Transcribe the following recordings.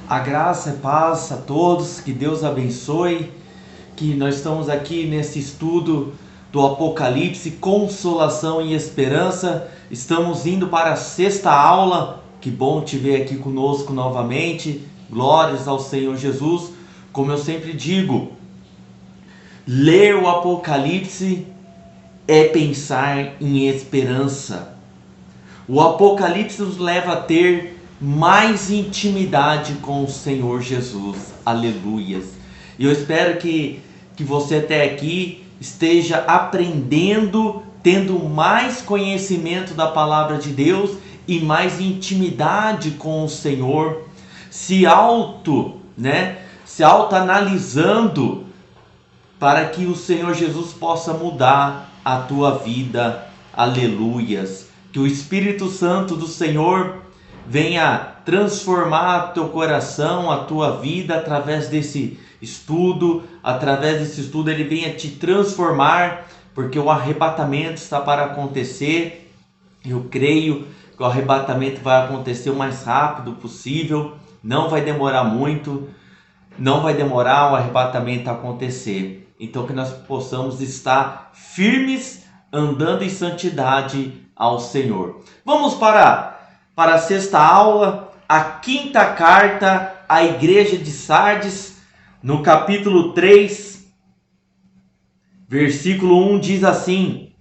A graça e paz a todos, que Deus abençoe, que nós estamos aqui nesse estudo do Apocalipse, consolação e esperança. Estamos indo para a sexta aula. Que bom te ver aqui conosco novamente. Glórias ao Senhor Jesus. Como eu sempre digo, ler o Apocalipse é pensar em esperança. O Apocalipse nos leva a ter mais intimidade com o Senhor Jesus. Aleluias. E eu espero que você até aqui esteja aprendendo, tendo mais conhecimento da palavra de Deus e mais intimidade com o Senhor, se autoanalisando para que o Senhor Jesus possa mudar a tua vida. Aleluias. Que o Espírito Santo do Senhor venha transformar teu coração, a tua vida através desse estudo. Através desse estudo ele venha te transformar, porque o arrebatamento está para acontecer. Eu creio que o arrebatamento vai acontecer o mais rápido possível. Não vai demorar muito. Não vai demorar o arrebatamento a acontecer. Então que nós possamos estar firmes, andando em santidade ao Senhor. Vamos para a sexta aula, a quinta carta à igreja de Sardes, no capítulo 3, versículo 1, diz assim: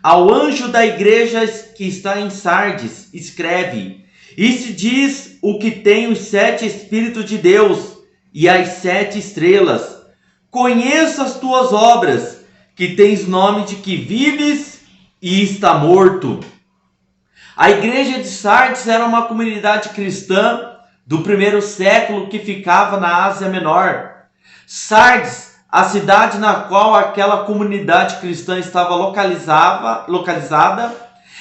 ao anjo da igreja que está em Sardes, escreve: isso diz o que tem os 7 Espíritos de Deus e as 7 estrelas. Conheço as tuas obras, que tens nome de que vives e está morto. A igreja de Sardes era uma comunidade cristã do primeiro século que ficava na Ásia Menor. Sardes, a cidade na qual aquela comunidade cristã estava localizada,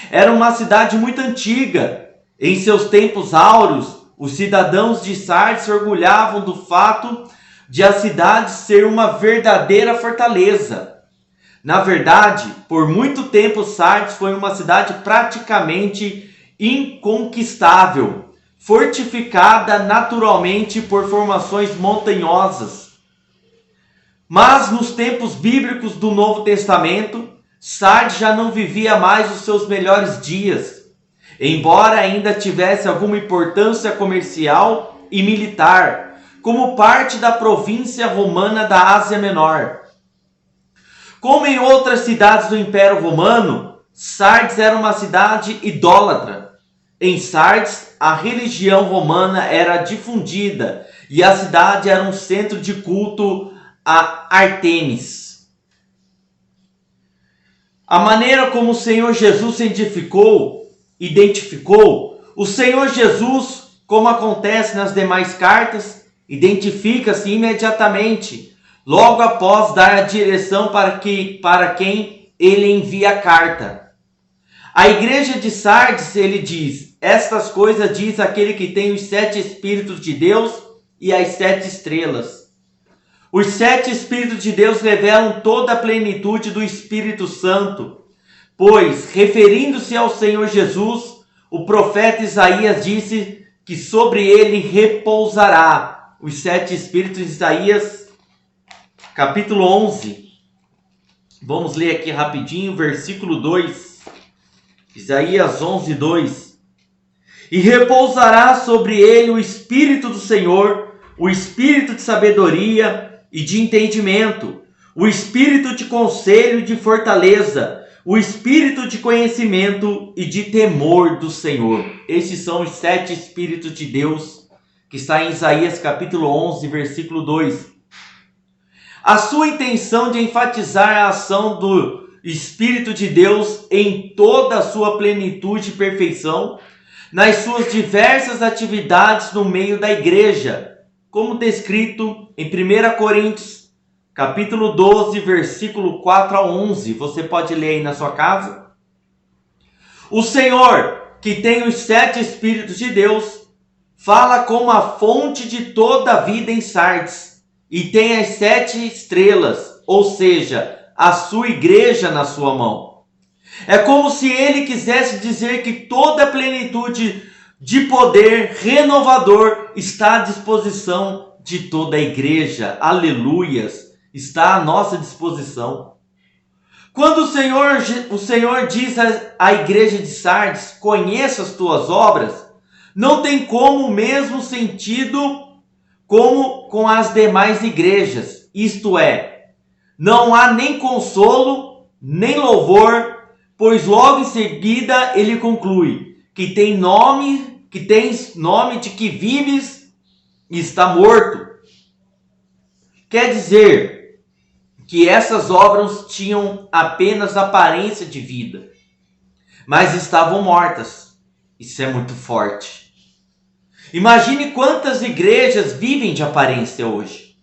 era uma cidade muito antiga. Em seus tempos áureos, os cidadãos de Sardes se orgulhavam do fato de a cidade ser uma verdadeira fortaleza. Na verdade, por muito tempo Sardes foi uma cidade praticamente inconquistável, fortificada naturalmente por formações montanhosas. Mas nos tempos bíblicos do Novo Testamento, Sardes já não vivia mais os seus melhores dias, embora ainda tivesse alguma importância comercial e militar, como parte da província romana da Ásia Menor. Como em outras cidades do Império Romano, Sardes era uma cidade idólatra. Em Sardes, a religião romana era difundida e a cidade era um centro de culto a Ártemis. A maneira como o Senhor Jesus se identificou, o Senhor Jesus, como acontece nas demais cartas, identifica-se imediatamente, logo após dar a direção para quem ele envia a carta. A igreja de Sardes, ele diz: estas coisas diz aquele que tem os 7 Espíritos de Deus e as 7 estrelas. Os 7 Espíritos de Deus revelam toda a plenitude do Espírito Santo, pois, referindo-se ao Senhor Jesus, o profeta Isaías disse que sobre ele repousará os 7 Espíritos. Isaías capítulo 11, vamos ler aqui rapidinho, versículo 2, Isaías 11, 2. E repousará sobre ele o Espírito do Senhor, o Espírito de sabedoria e de entendimento, o Espírito de conselho e de fortaleza, o Espírito de conhecimento e de temor do Senhor. Esses são os 7 Espíritos de Deus, que está em Isaías capítulo 11, versículo 2. A sua intenção de enfatizar a ação do Espírito de Deus em toda a sua plenitude e perfeição, nas suas diversas atividades no meio da igreja, como descrito em 1 Coríntios, capítulo 12, versículo 4 a 11. Você pode ler aí na sua casa. O Senhor, que tem os 7 Espíritos de Deus, fala como a fonte de toda a vida em Sardes, e tem as 7 estrelas, ou seja, a sua igreja na sua mão. É como se ele quisesse dizer que toda a plenitude de poder renovador está à disposição de toda a igreja. Aleluias! Está à nossa disposição. Quando o Senhor diz à igreja de Sardes, conheça as tuas obras, não tem como o mesmo sentido como com as demais igrejas. Isto é, não há nem consolo, nem louvor, pois logo em seguida ele conclui que tens nome de que vives e está morto. Quer dizer que essas obras tinham apenas aparência de vida, mas estavam mortas. Isso é muito forte. Imagine quantas igrejas vivem de aparência hoje.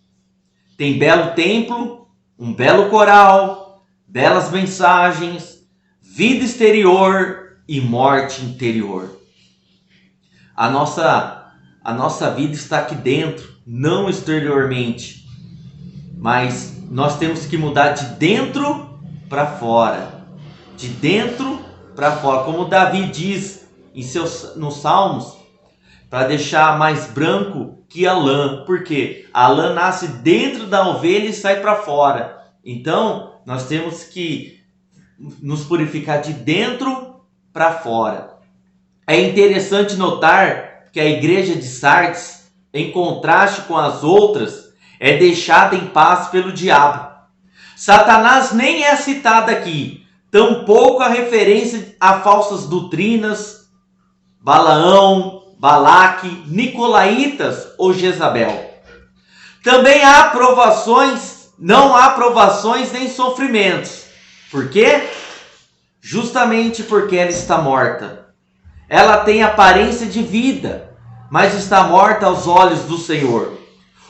Tem belo templo, um belo coral, belas mensagens, vida exterior e morte interior. A nossa vida está aqui dentro, não exteriormente. Mas nós temos que mudar de dentro para fora. De dentro para fora. Como Davi diz nos Salmos, para deixar mais branco que a lã. Por quê? A lã nasce dentro da ovelha e sai para fora. Então, nós temos que nos purificar de dentro para fora. É interessante notar que a igreja de Sardes, em contraste com as outras, é deixada em paz pelo diabo. Satanás nem é citado aqui, tampouco a referência a falsas doutrinas, Balaão, Balaque, Nicolaítas ou Jezabel. Também há provações, não há provações nem sofrimentos. Por quê? Justamente porque ela está morta. Ela tem aparência de vida, mas está morta aos olhos do Senhor.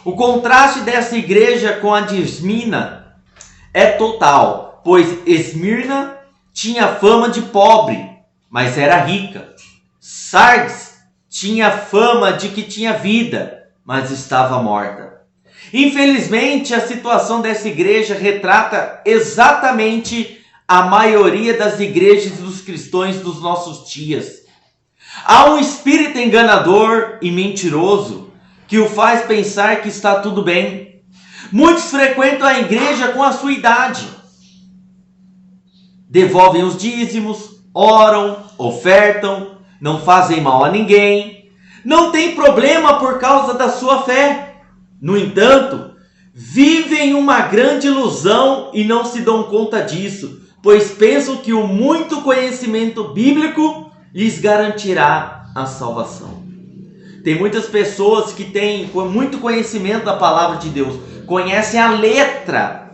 O contraste dessa igreja com a de Esmirna é total, pois Esmirna tinha fama de pobre, mas era rica. Sardes tinha fama de que tinha vida, mas estava morta. Infelizmente, a situação dessa igreja retrata exatamente a maioria das igrejas dos cristãos dos nossos dias. Há um espírito enganador e mentiroso que o faz pensar que está tudo bem. Muitos frequentam a igreja com a sua idade. Devolvem os dízimos, oram, ofertam, não fazem mal a ninguém. Não tem problema por causa da sua fé. No entanto, vivem uma grande ilusão e não se dão conta disso, pois pensam que o muito conhecimento bíblico lhes garantirá a salvação. Tem muitas pessoas que têm muito conhecimento da palavra de Deus, conhecem a letra,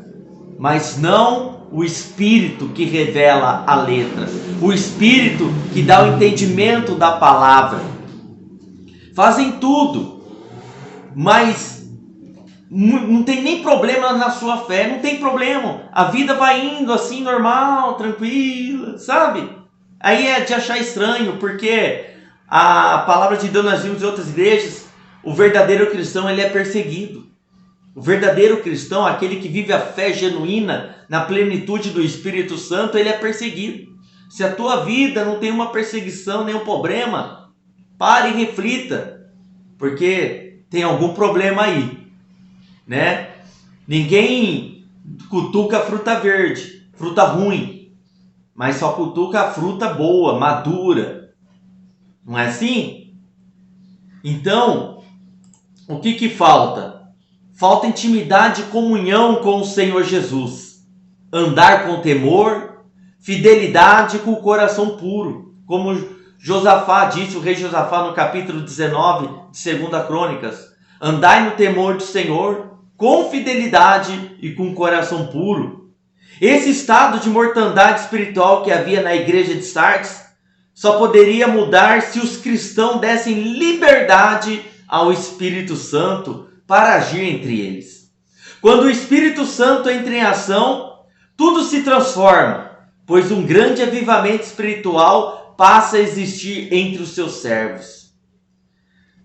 mas não o Espírito que revela a letra, o Espírito que dá o entendimento da palavra. Fazem tudo, mas não tem nem problema na sua fé, não tem problema. A vida vai indo assim, normal, tranquila, sabe? Aí é de achar estranho, porque a palavra de Deus nós vimos em outras igrejas, o verdadeiro cristão ele é perseguido. O verdadeiro cristão, aquele que vive a fé genuína na plenitude do Espírito Santo, ele é perseguido. Se a tua vida não tem uma perseguição, nenhum problema, pare e reflita, porque tem algum problema aí, né? Ninguém cutuca fruta verde, fruta ruim, mas só cutuca a fruta boa, madura. Não é assim? Então, o que falta? Falta intimidade e comunhão com o Senhor Jesus. Andar com temor, fidelidade com o coração puro. Como Josafá disse, o rei Josafá no capítulo 19 de 2 Crônicas. Andai no temor do Senhor, com fidelidade e com coração puro. Esse estado de mortandade espiritual que havia na igreja de Sardes só poderia mudar se os cristãos dessem liberdade ao Espírito Santo para agir entre eles. Quando o Espírito Santo entra em ação, tudo se transforma, pois um grande avivamento espiritual passa a existir entre os seus servos.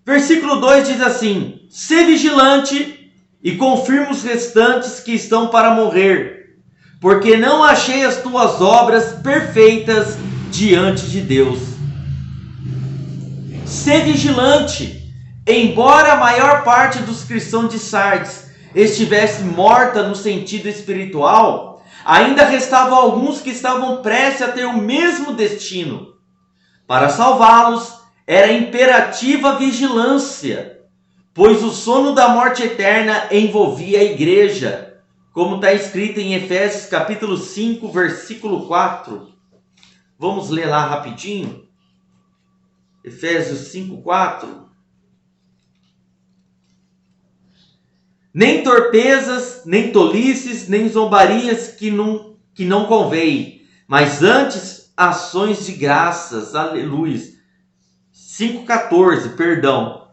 Versículo 2 diz assim: "Sê vigilante e confirma os restantes que estão para morrer, porque não achei as tuas obras perfeitas diante de Deus." Ser vigilante Embora a maior parte dos cristãos de Sardes estivesse morta no sentido espiritual, ainda restavam alguns que estavam prestes a ter o mesmo destino. Para salvá-los, era imperativa vigilância, pois o sono da morte eterna envolvia a igreja, como está escrito em Efésios capítulo 5, versículo 4. Vamos ler lá rapidinho. Efésios 5, 4. Nem torpezas, nem tolices, nem zombarias que não convém, mas antes ações de graças. Aleluia. 5,14, perdão.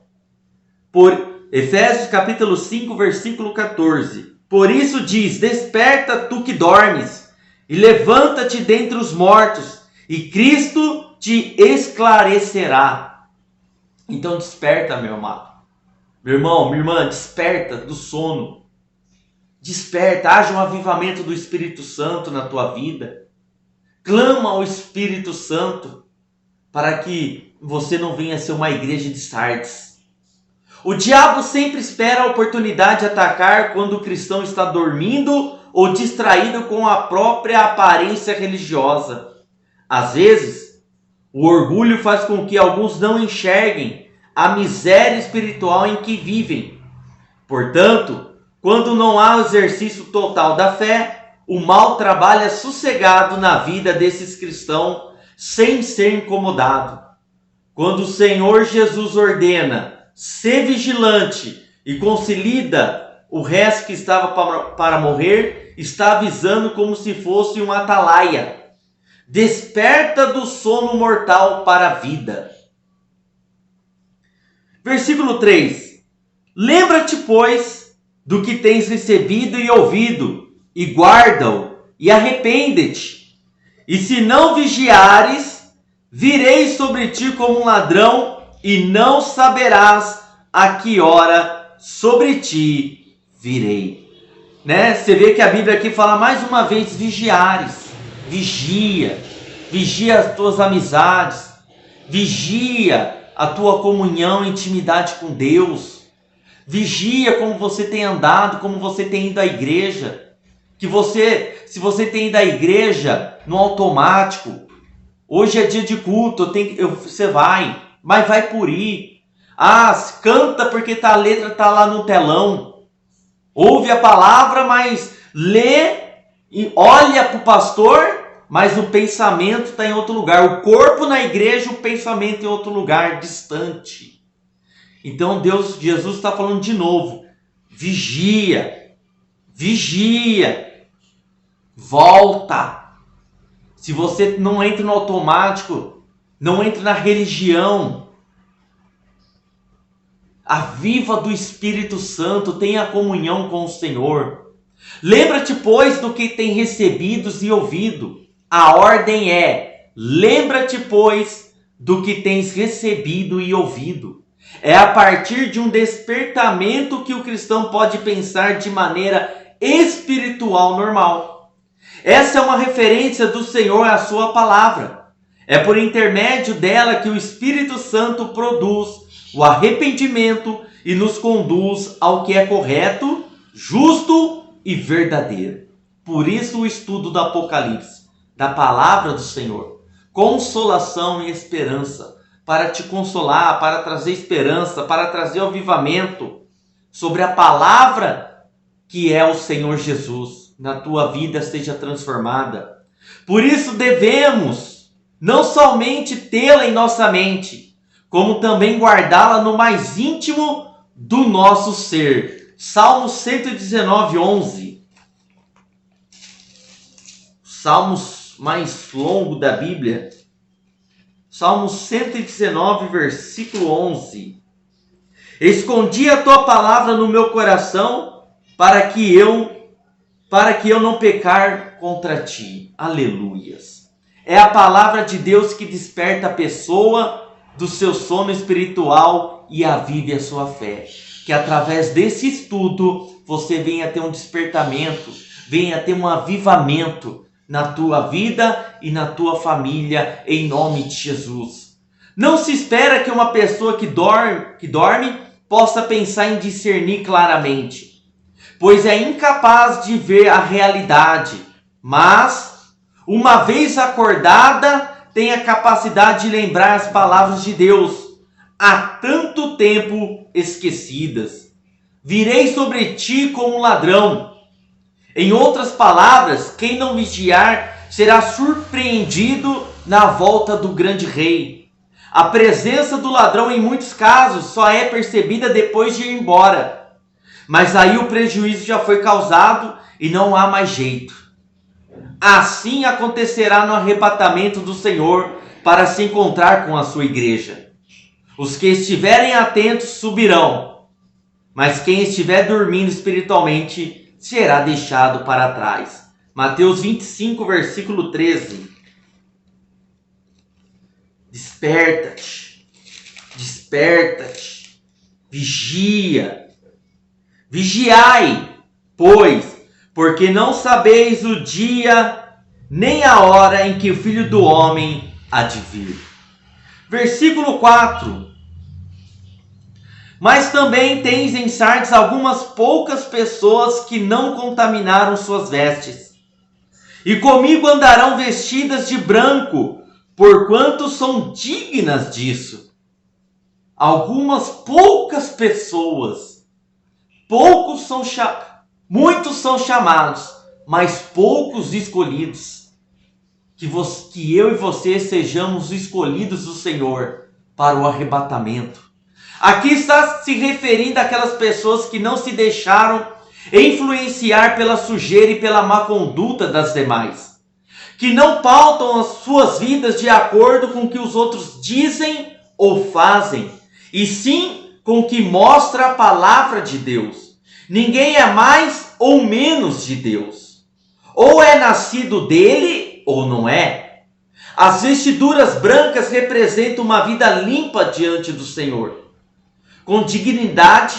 Por Efésios capítulo 5, versículo 14. Por isso diz: desperta tu que dormes, e levanta-te dentre os mortos, e Cristo te esclarecerá. Então desperta, meu amado. Meu irmão, minha irmã, desperta do sono. Desperta, haja um avivamento do Espírito Santo na tua vida. Clama ao Espírito Santo para que você não venha ser uma igreja de Sardes. O diabo sempre espera a oportunidade de atacar quando o cristão está dormindo ou distraído com a própria aparência religiosa. Às vezes, o orgulho faz com que alguns não enxerguem a miséria espiritual em que vivem. Portanto, quando não há o exercício total da fé, o mal trabalha sossegado na vida desses cristãos sem ser incomodado. Quando o Senhor Jesus ordena ser vigilante e consolida o resto que estava para morrer, está avisando como se fosse um atalaia. Desperta do sono mortal para a vida. Versículo 3. Lembra-te, pois, do que tens recebido e ouvido, e guarda-o, e arrepende-te. E se não vigiares, virei sobre ti como um ladrão, e não saberás a que hora sobre ti virei. Né? Você vê que a Bíblia aqui fala mais uma vez: vigiares. Vigia as tuas amizades, vigia a tua comunhão, intimidade com Deus. Vigia como você tem andado, como você tem ido à igreja. Se você tem ido à igreja no automático, hoje é dia de culto, você vai, mas vai por ir. Canta porque a letra está lá no telão. Ouve a palavra, mas lê e olha para o pastor, mas o pensamento está em outro lugar. O corpo na igreja, o pensamento em outro lugar, distante. Então Jesus está falando de novo: vigia, volta. Se você não entra no automático, não entra na religião, aviva do Espírito Santo, tenha comunhão com o Senhor. Lembra-te, pois, do que tem recebido e ouvido. A ordem é: lembra-te, pois, do que tens recebido e ouvido. É a partir de um despertamento que o cristão pode pensar de maneira espiritual normal. Essa é uma referência do Senhor à sua palavra. É por intermédio dela que o Espírito Santo produz o arrependimento e nos conduz ao que é correto, justo e verdadeiro. Por isso o estudo do Apocalipse, da palavra do Senhor, consolação e esperança, para te consolar, para trazer esperança, para trazer avivamento sobre a palavra que é o Senhor Jesus. Na tua vida seja transformada. Por isso devemos não somente tê-la em nossa mente, como também guardá-la no mais íntimo do nosso ser. Salmo 119, 11. Salmos mais longo da Bíblia. Salmo 119, versículo 11. Escondi a tua palavra no meu coração para que eu não pecar contra ti. Aleluias. É a palavra de Deus que desperta a pessoa do seu sono espiritual e avive a sua fé. Que através desse estudo você venha ter um despertamento, venha ter um avivamento na tua vida e na tua família, em nome de Jesus. Não se espera que uma pessoa que dorme possa pensar em discernir claramente, pois é incapaz de ver a realidade, mas, uma vez acordada, tem a capacidade de lembrar as palavras de Deus, há tanto tempo esquecidas. Virei sobre ti como um ladrão. Em outras palavras, quem não vigiar será surpreendido na volta do grande rei. A presença do ladrão, em muitos casos, só é percebida depois de ir embora. Mas aí o prejuízo já foi causado e não há mais jeito. Assim acontecerá no arrebatamento do Senhor para se encontrar com a sua igreja. Os que estiverem atentos subirão, mas quem estiver dormindo espiritualmente será deixado para trás. Mateus 25, versículo 13. Desperta-te, desperta-te, vigia, vigiai, pois, porque não sabeis o dia nem a hora em que o Filho do Homem há de vir. Versículo 4. Mas também tens em Sardes algumas poucas pessoas que não contaminaram suas vestes, e comigo andarão vestidas de branco, porquanto são dignas disso. Algumas poucas pessoas, muitos são chamados, mas poucos escolhidos. Que eu e você sejamos escolhidos do Senhor para o arrebatamento. Aqui está se referindo àquelas pessoas que não se deixaram influenciar pela sujeira e pela má conduta das demais, que não pautam as suas vidas de acordo com o que os outros dizem ou fazem, e sim com o que mostra a palavra de Deus. Ninguém é mais ou menos de Deus. Ou é nascido dele ou não é. As vestiduras brancas representam uma vida limpa diante do Senhor, com dignidade,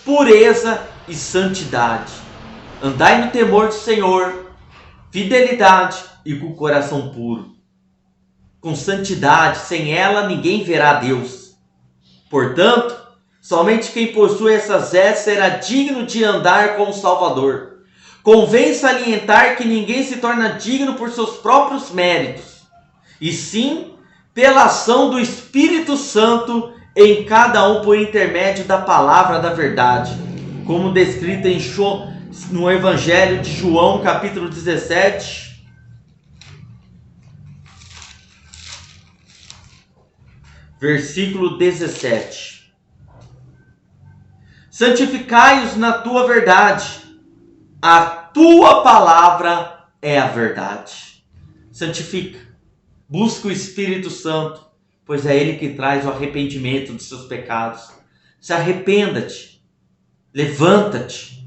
pureza e santidade. Andai no temor do Senhor, fidelidade e com o coração puro. Com santidade, sem ela ninguém verá Deus. Portanto, somente quem possui essas vestes será digno de andar com o Salvador. Convém salientar que ninguém se torna digno por seus próprios méritos, e sim pela ação do Espírito Santo em cada um por intermédio da palavra da verdade, como descrito no Evangelho de João, capítulo 17, versículo 17. Santificai-os na tua verdade, a tua palavra é a verdade. Santifica, busca o Espírito Santo, pois é Ele que traz o arrependimento dos seus pecados. Se arrependa-te, levanta-te,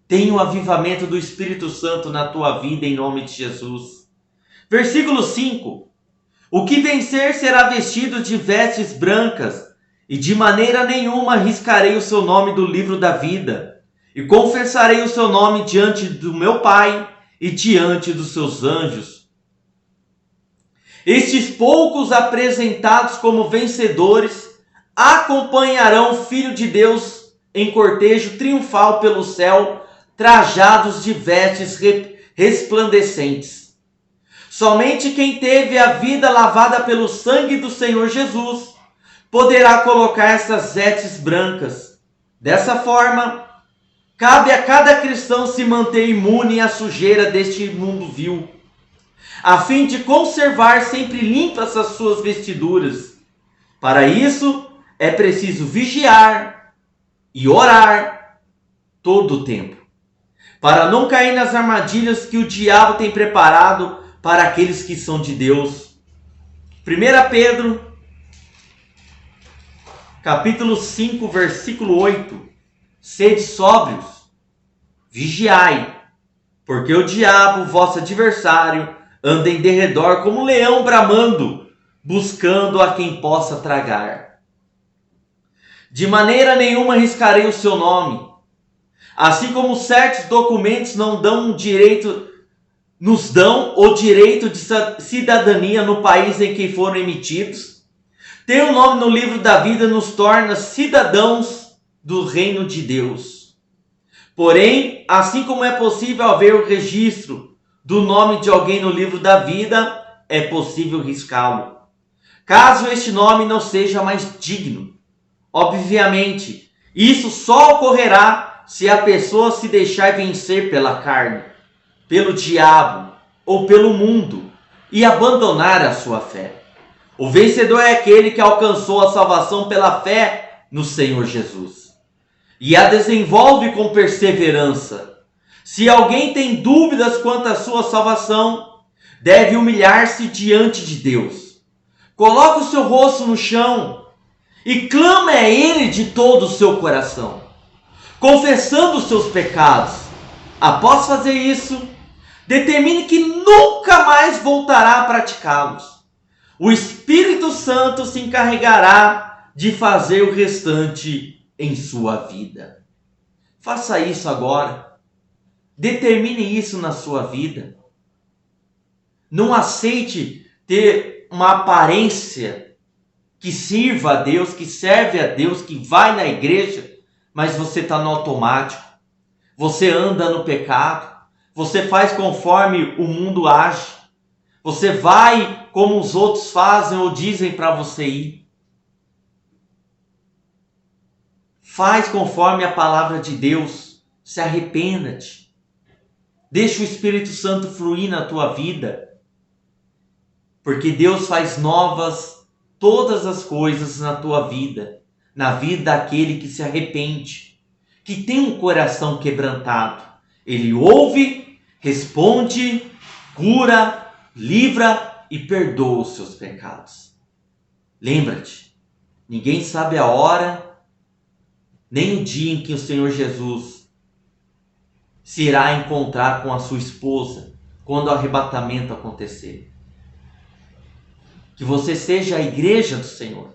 tenha o avivamento do Espírito Santo na tua vida em nome de Jesus. Versículo 5. O que vencer será vestido de vestes brancas, e de maneira nenhuma riscarei o seu nome do livro da vida, e confessarei o seu nome diante do meu Pai e diante dos seus anjos. Estes poucos apresentados como vencedores acompanharão o Filho de Deus em cortejo triunfal pelo céu, trajados de vestes resplandecentes. Somente quem teve a vida lavada pelo sangue do Senhor Jesus poderá colocar essas vestes brancas. Dessa forma, cabe a cada cristão se manter imune à sujeira deste mundo vil, a fim de conservar sempre limpas as suas vestiduras. Para isso, é preciso vigiar e orar todo o tempo, para não cair nas armadilhas que o diabo tem preparado para aqueles que são de Deus. 1 Pedro, capítulo 5, versículo 8. Sede sóbrios, vigiai, porque o diabo, vosso adversário, anda em derredor como um leão bramando, buscando a quem possa tragar. De maneira nenhuma arriscarei o seu nome. Assim como certos documentos nos dão o direito de cidadania no país em que foram emitidos, Ter um nome no livro da vida nos torna cidadãos do reino de Deus. Porém, assim como é possível haver o registro do nome de alguém no livro da vida, é possível riscá-lo, caso este nome não seja mais digno. Obviamente, isso só ocorrerá se a pessoa se deixar vencer pela carne, pelo diabo ou pelo mundo e abandonar a sua fé. O vencedor é aquele que alcançou a salvação pela fé no Senhor Jesus e a desenvolve com perseverança. Se alguém tem dúvidas quanto à sua salvação, deve humilhar-se diante de Deus. Coloque o seu rosto no chão e clame a Ele de todo o seu coração, confessando os seus pecados. Após fazer isso, determine que nunca mais voltará a praticá-los. O Espírito Santo se encarregará de fazer o restante em sua vida. Faça isso agora. Determine isso na sua vida. Não aceite ter uma aparência que sirva a Deus, que serve a Deus, que vai na igreja, mas você está no automático. Você anda no pecado. Você faz conforme o mundo age. Você vai como os outros fazem ou dizem para você ir. Faz conforme a palavra de Deus. Se arrependa-te. Deixa o Espírito Santo fluir na tua vida. Porque Deus faz novas todas as coisas na tua vida. Na vida daquele que se arrepende. Que tem um coração quebrantado. Ele ouve, responde, cura, livra e perdoa os seus pecados. Lembra-te, ninguém sabe a hora, nem o dia em que o Senhor Jesus se irá encontrar com a sua esposa, quando o arrebatamento acontecer. Que você seja a igreja do Senhor.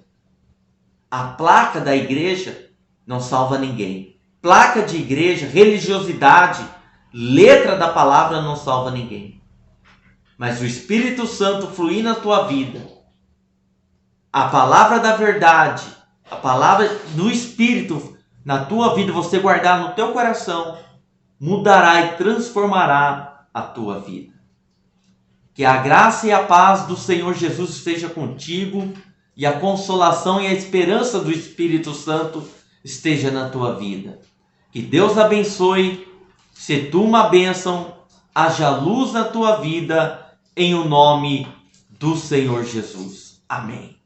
A placa da igreja não salva ninguém. Placa de igreja, religiosidade, letra da palavra não salva ninguém. Mas o Espírito Santo fluir na tua vida, a palavra da verdade, a palavra do Espírito na tua vida, você guardar no teu coração, mudará e transformará a tua vida. Que a graça e a paz do Senhor Jesus esteja contigo e a consolação e a esperança do Espírito Santo esteja na tua vida. Que Deus abençoe, se tu uma bênção, haja luz na tua vida, em o nome do Senhor Jesus. Amém.